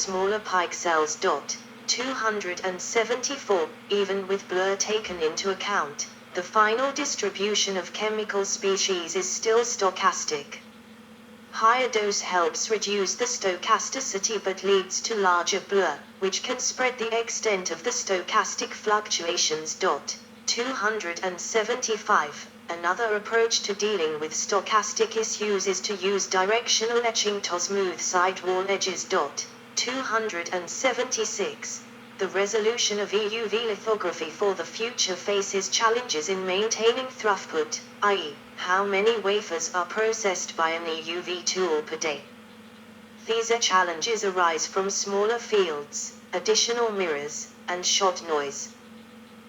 smaller pixels. 274, even with blur taken into account, the final distribution of chemical species is still stochastic. Higher dose helps reduce the stochasticity but leads to larger blur, which can spread the extent of the stochastic fluctuations. 275. Another approach to dealing with stochastic issues is to use directional etching to smooth sidewall edges. 276. The resolution of EUV lithography for the future faces challenges in maintaining throughput, i.e., how many wafers are processed by an EUV tool per day. These challenges arise from smaller fields, additional mirrors, and shot noise.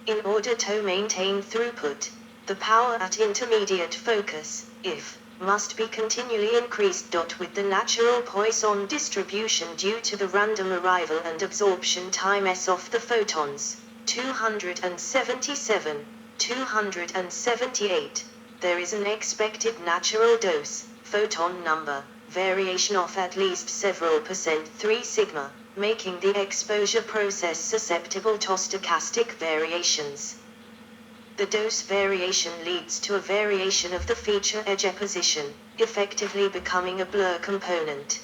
In order to maintain throughput, the power at intermediate focus, if, must be continually increased. With the natural Poisson distribution due to the random arrival and absorption time s of the photons. 277, 278. There is an expected natural dose, photon number, variation of at least several percent 3 sigma, making the exposure process susceptible to stochastic variations. The dose variation leads to a variation of the feature edge position, effectively becoming a blur component.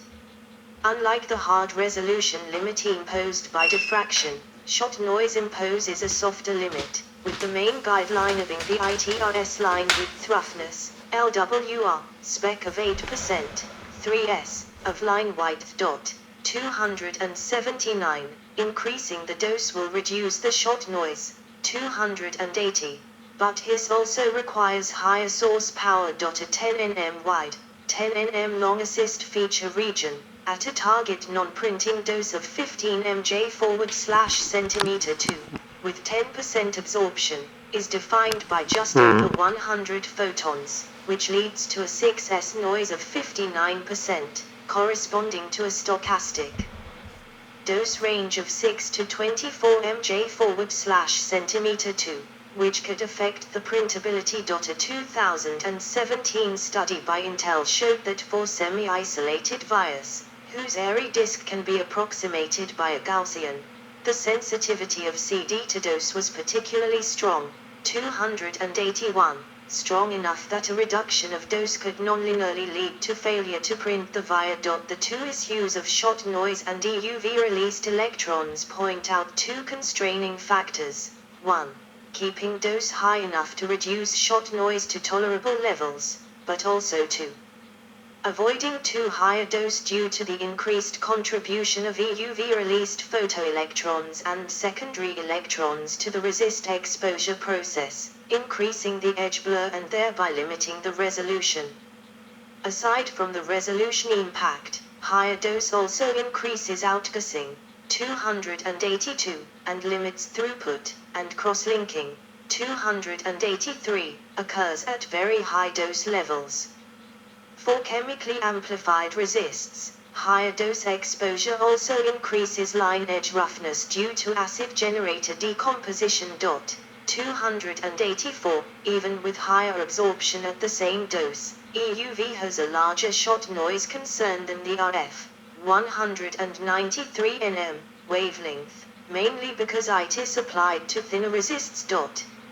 Unlike the hard resolution limit imposed by diffraction, shot noise imposes a softer limit, with the main guideline of the ITRS line width roughness, LWR, spec of 8%, 3s, of line width. 279, increasing the dose will reduce the shot noise. 280, but this also requires higher source power. A 10 nm wide, 10 nm long assist feature region, at a target non-printing dose of 15 mJ/cm2, with 10% absorption, is defined by just over 100 photons, which leads to a 6s noise of 59%, corresponding to a stochastic dose range of 6 to 24 mJ/cm2, which could affect the printability. A 2017 study by Intel showed that for semi-isolated vias, whose airy disk can be approximated by a Gaussian, the sensitivity of CD to dose was particularly strong, 281, strong enough that a reduction of dose could nonlinearly lead to failure to print the via. The two issues of shot noise and EUV released electrons point out two constraining factors. 1. Keeping dose high enough to reduce shot noise to tolerable levels, but also 2. Avoiding too high a dose due to the increased contribution of EUV released photoelectrons and secondary electrons to the resist exposure process, increasing the edge blur and thereby limiting the resolution. Aside from the resolution impact, higher dose also increases outgassing, 282, and limits throughput, and cross-linking, 283, occurs at very high dose levels. For chemically amplified resists, higher dose exposure also increases line edge roughness due to acid generator decomposition. 284, even with higher absorption at the same dose, EUV has a larger shot noise concern than the RF 193 nm wavelength, mainly because it is applied to thinner resists.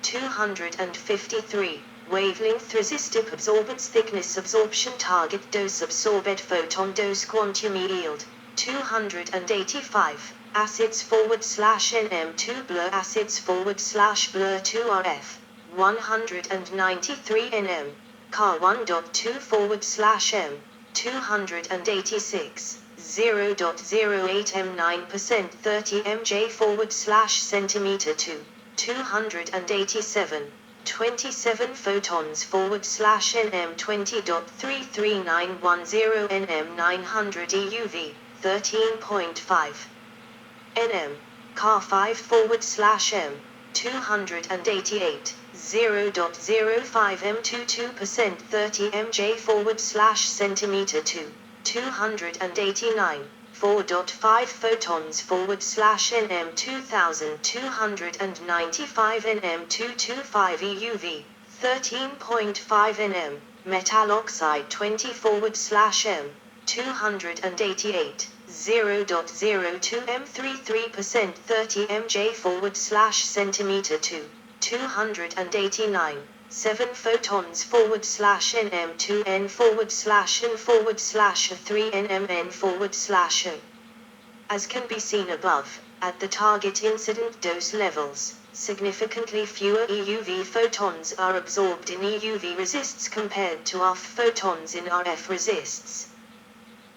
253, wavelength resistive absorbance thickness absorption target dose absorbed photon dose quantum yield, 285, acids /nm2 blur acids /blur 2 RF, 193 nm, car 1.2 /m, 286, 0.08 m9% 30 mJ/cm2, 287, 27 photons /nm 20.33910 nm 900 EUV, 13.5 nm, car 5 /m, 288, 0.05 m22% 30 mJ/cm2, 289, 4.5 photons /nm 2295 nm 225 EUV, 13.5 nm, metal oxide 20 /m, 288, 0.02 m33% 30 mj/centimeter to 289. 7 photons /nm2n/n/3 nmn/o. As can be seen above, at the target incident dose levels, significantly fewer EUV photons are absorbed in EUV resists compared to RF photons in RF resists.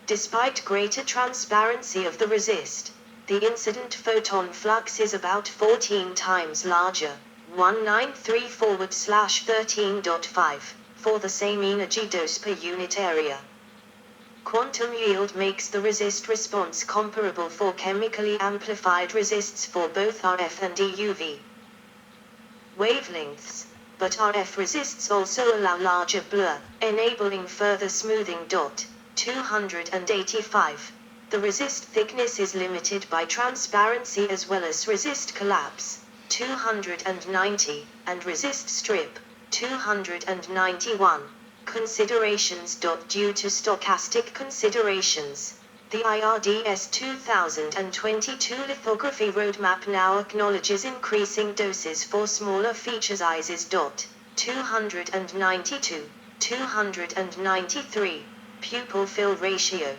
Despite greater transparency of the resist, the incident photon flux is about 14 times larger, 193/13.5, for the same energy dose per unit area. Quantum yield makes the resist response comparable for chemically amplified resists for both RF and EUV wavelengths, but RF resists also allow larger blur, enabling further smoothing. 285. The resist thickness is limited by transparency as well as resist collapse, 290, and resist strip, 291. Considerations. Due to stochastic considerations, the IRDS 2022 lithography roadmap now acknowledges increasing doses for smaller feature sizes. 292, 293. Pupil fill ratio.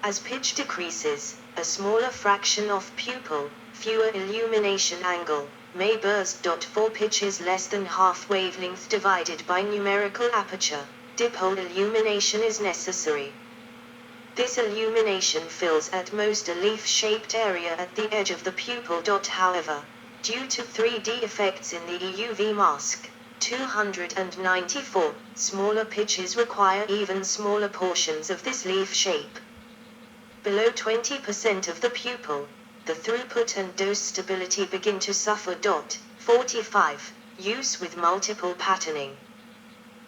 As pitch decreases, a smaller fraction of pupil, fewer illumination angle, may burst. For pitches less than half wavelength divided by numerical aperture, dipole illumination is necessary. This illumination fills at most a leaf-shaped area at the edge of the pupil. However, due to 3D effects in the EUV mask, 294, smaller pitches require even smaller portions of this leaf shape. Below 20% of the pupil, the throughput and dose stability begin to suffer. 45. Use with multiple patterning.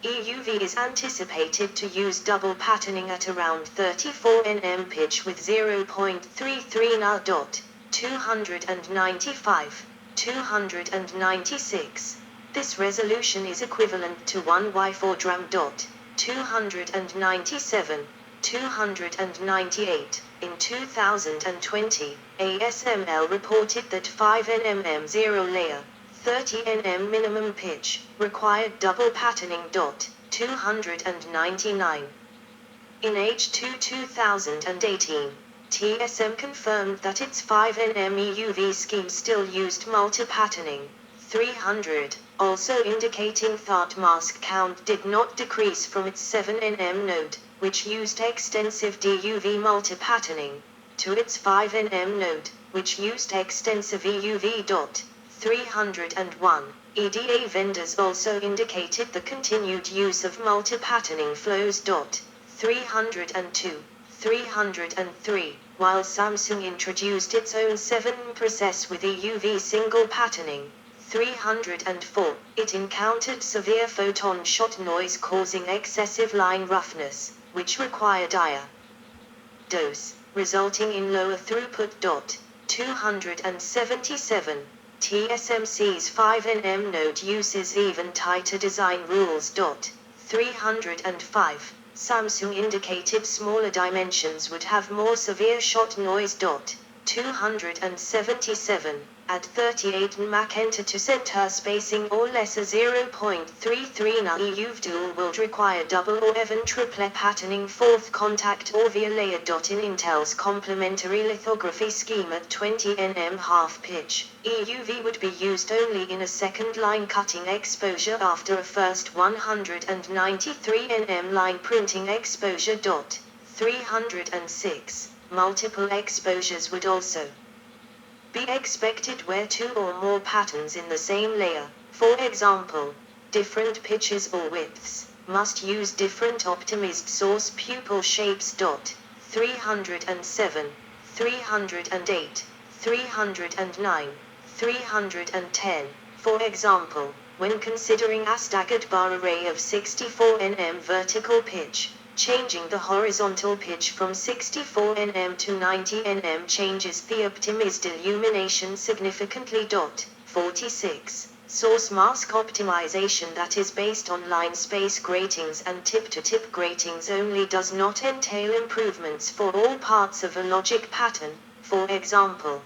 EUV is anticipated to use double patterning at around 34 nm pitch with 0.33 Na. 295, 296. This resolution is equivalent to 1 Y4 DRAM. 297, 298. In 2020, ASML reported that 5 nm 0 layer, 30 nm minimum pitch, required double patterning. 299. In H2 2018, TSM confirmed that its 5 nm EUV scheme still used multi-patterning. 300, also indicating that mask count did not decrease from its 7 nm node, which used extensive DUV multi-patterning, to its 5 nm node, which used extensive EUV. 301. EDA vendors also indicated the continued use of multi-patterning flows. 302, 303. While Samsung introduced its own 7 process with EUV single patterning, 304, it encountered severe photon shot noise causing excessive line roughness, which required higher dose, resulting in lower throughput. 277. TSMC's 5 nm node uses even tighter design rules. 305. Samsung indicated smaller dimensions would have more severe shot noise. 277. At 38 nm enter-to-center spacing or lesser 0.33 Na, EUV dual will require double or even triple patterning fourth contact or via layer. In Intel's complementary lithography scheme at 20 nm half pitch, EUV would be used only in a second line cutting exposure after a first 193 nm line printing exposure. 306. Multiple exposures would also be expected where 2 or more patterns in the same layer, for example, different pitches or widths, must use different optimized source pupil shapes. 307, 308, 309, 310. For example, when considering a staggered bar array of 64 nm vertical pitch, changing the horizontal pitch from 64 nm to 90 nm changes the optimized illumination significantly. 46. Source mask optimization that is based on line space gratings and tip-to-tip gratings only does not entail improvements for all parts of a logic pattern. For example,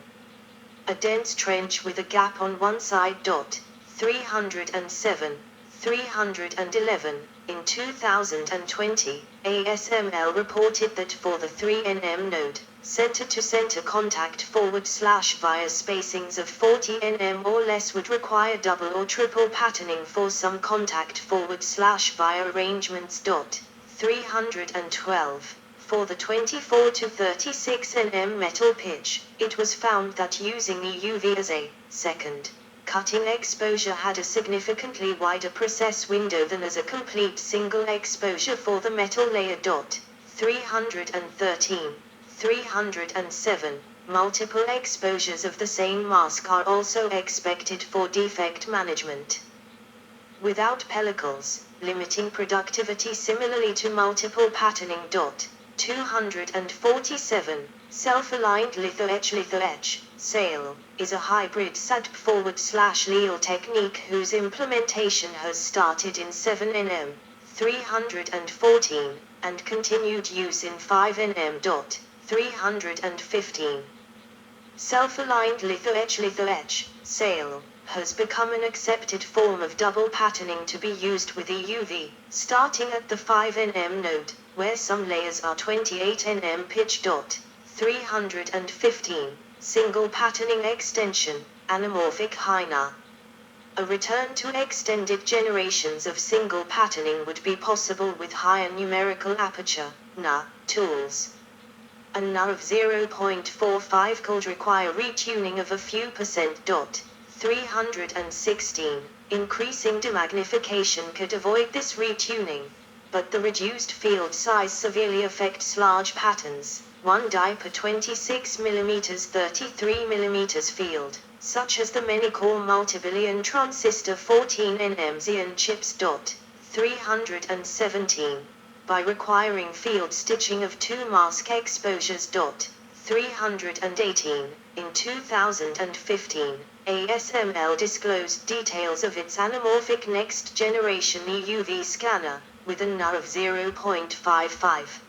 a dense trench with a gap on one side. 307, 311. In 2020, ASML reported that for the 3nm node, center-to-center contact /via spacings of 40 nm or less would require double or triple patterning for some contact /via arrangements. 312. For the 24 to 36 nm metal pitch, it was found that using EUV as a second cutting exposure had a significantly wider process window than as a complete single exposure for the metal layer. 313, 307. Multiple exposures of the same mask are also expected for defect management. Without pellicles, limiting productivity similarly to multiple patterning. 247. Self-aligned litho-etch SALE, is a hybrid SADP/Leal technique whose implementation has started in 7nm, 314, and continued use in 5nm. 315. Self-aligned litho-etch SALE, has become an accepted form of double patterning to be used with EUV, starting at the 5nm node, where some layers are 28 nm pitch. 315. Single patterning extension, anamorphic HINA. A return to extended generations of single patterning would be possible with higher numerical aperture, NA, tools. A NA of 0.45 could require retuning of a few percent. 316. Increasing demagnification could avoid this retuning, but the reduced field size severely affects large patterns. 1 die per 26 mm 33 mm field, such as the many-core multibillion transistor 14nm Xeon chips. 317. By requiring field stitching of two mask exposures. 318. In 2015, ASML disclosed details of its anamorphic next-generation EUV scanner, with a NA of 0.55.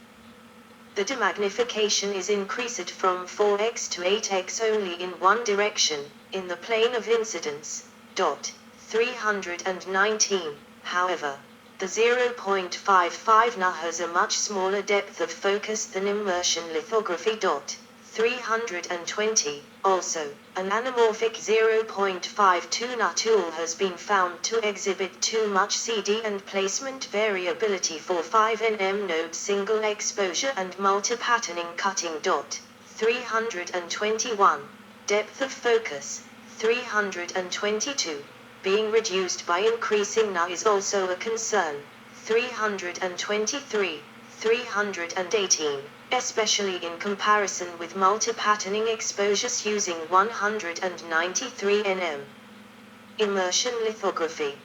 The demagnification is increased from 4x to 8x only in one direction, in the plane of incidence. 319. However, the 0.55 NA has a much smaller depth of focus than immersion lithography. 320. Also, an anamorphic 0.52 NA tool has been found to exhibit too much CD and placement variability for 5nm node single exposure and multi-patterning cutting. 321. Depth of focus, 322. Being reduced by increasing NA is also a concern. 323, 318. Especially in comparison with multi-patterning exposures using 193 nm. Immersion lithography.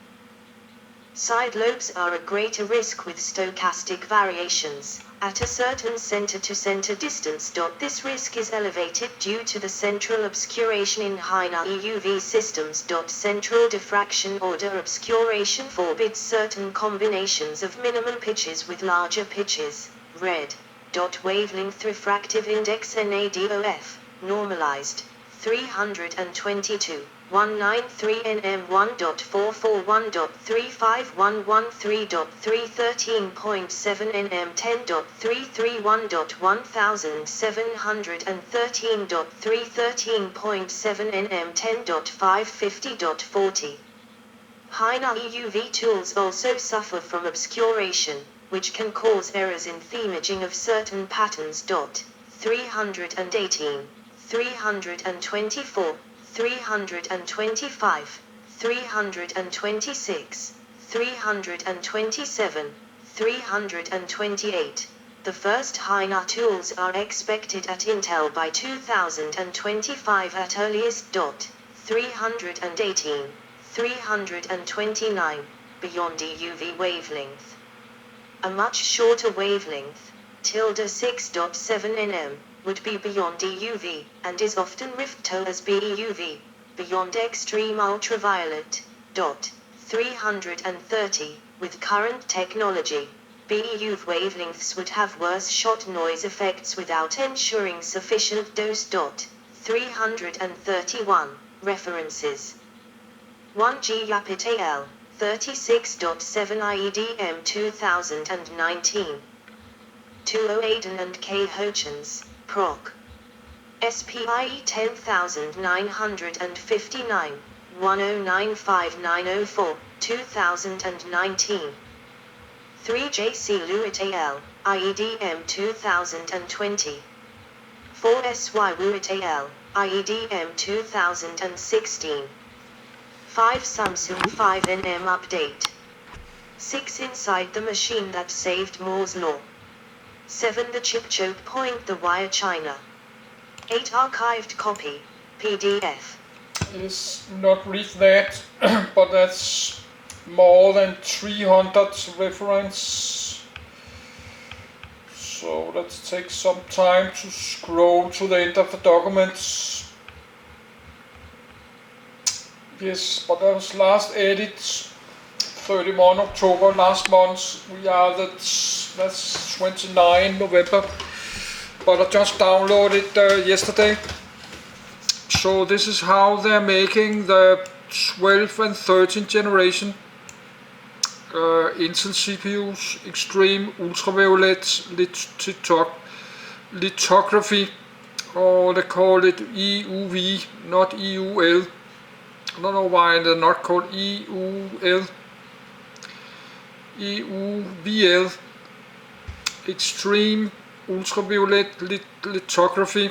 Side lobes are a greater risk with stochastic variations, at a certain center-to-center distance. This risk is elevated due to the central obscuration in HINA EUV systems. Central diffraction order obscuration forbids certain combinations of minimum pitches with larger pitches. Red. Wavelength refractive index NADOF, normalized, 322, 193 nm 1.441.35113.313.7 nm 10.331.1713.313.7 nm 10.550.40. HINA EUV tools also suffer from obscuration, which can cause errors in themaging of certain patterns. 318, 324, 325, 326, 327, 328. The first HINA tools are expected at Intel by 2025 at earliest. 318, 329, beyond EUV wavelength. A much shorter wavelength, 6.7 nm, would be beyond EUV, and is often referred to as BEUV, beyond extreme ultraviolet. 330, with current technology. BEUV wavelengths would have worse shot noise effects without ensuring sufficient dose. 331. References 1G Yapit AL 36.7 IEDM 2019 208 and K. Hochens, Proc. SPIE 10959 1095904 2019 3JC Lewitt AL IEDM 2020 4SY Lewitt AL IEDM 2016 5 Samsung 5nm update 6 Inside the machine that saved Moore's law 7 The chip choke point the wire China 8 Archived copy PDF. It is not read that, but that's more than 300 reference. So let's take some time to scroll to the end of the documents. Yes, but that was last edit, 31 October last month. We are that's 29 November. But I just downloaded yesterday. So this is how they're making the 12 and 13 generation Intel CPUs, extreme ultraviolet lithography, or they call it EUV, not EUL. I don't know why they're not called EUL. EUVL, extreme ultraviolet lithography.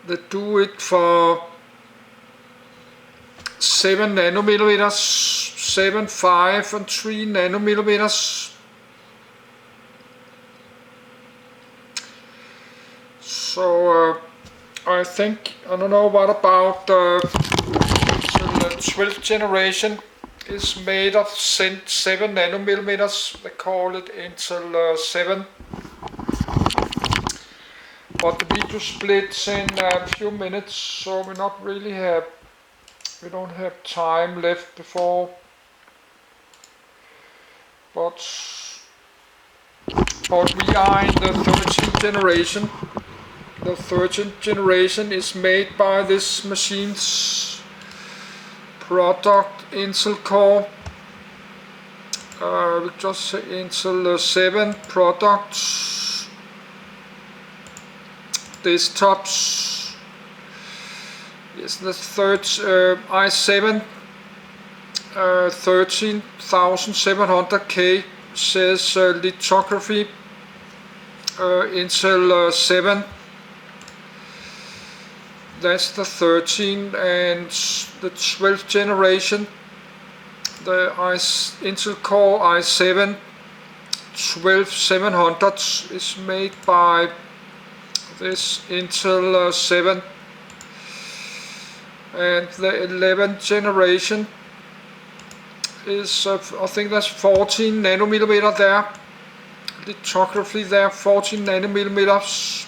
They do it for 7 nanometers, 7, 5 and 3 nanometers. So I think, I don't know what about the 12th generation is made of 7 nanometers. They call it Intel 7. But the video splits in a few minutes, so we don't have time left before. But we are in the 13th generation. The 13th generation is made by this machine's product Intel Core. We just say Intel 7 products. Desktops. Yes, the third i7 13700K says lithography, Intel 7. That's the 13, and the 12th generation, the Intel Core i7 12700 is made by this Intel 7, and the 11th generation is I think that's 14 nanometer there, lithography there, 14 nanometers.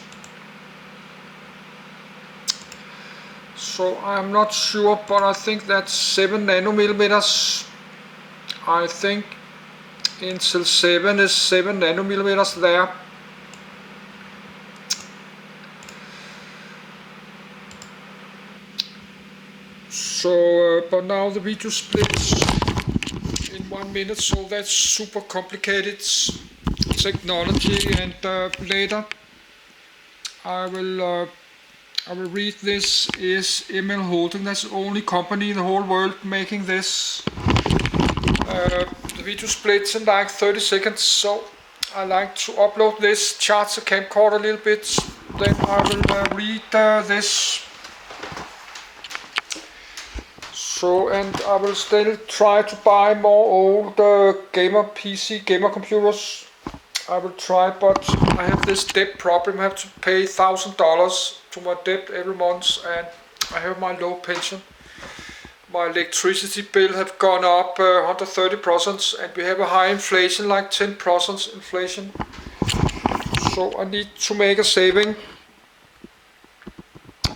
So I'm not sure, but I think that's 7 nanometers. I think Intel 7 is 7 nanometers there. So, but now the video splits in 1 minute, so that's super complicated technology, and later I will read this. Is ML Holding, that's the only company in the whole world making this. The video splits in like 30 seconds, so I like to upload this, charge the camcorder a little bit, then I will read this. So, and I will still try to buy more old PC gamer computers. I will try, but I have this debt problem. I have to pay $1,000 to my debt every month, and I have my low pension. My electricity bill have gone up 130%, and we have a high inflation, like 10% inflation. So I need to make a saving.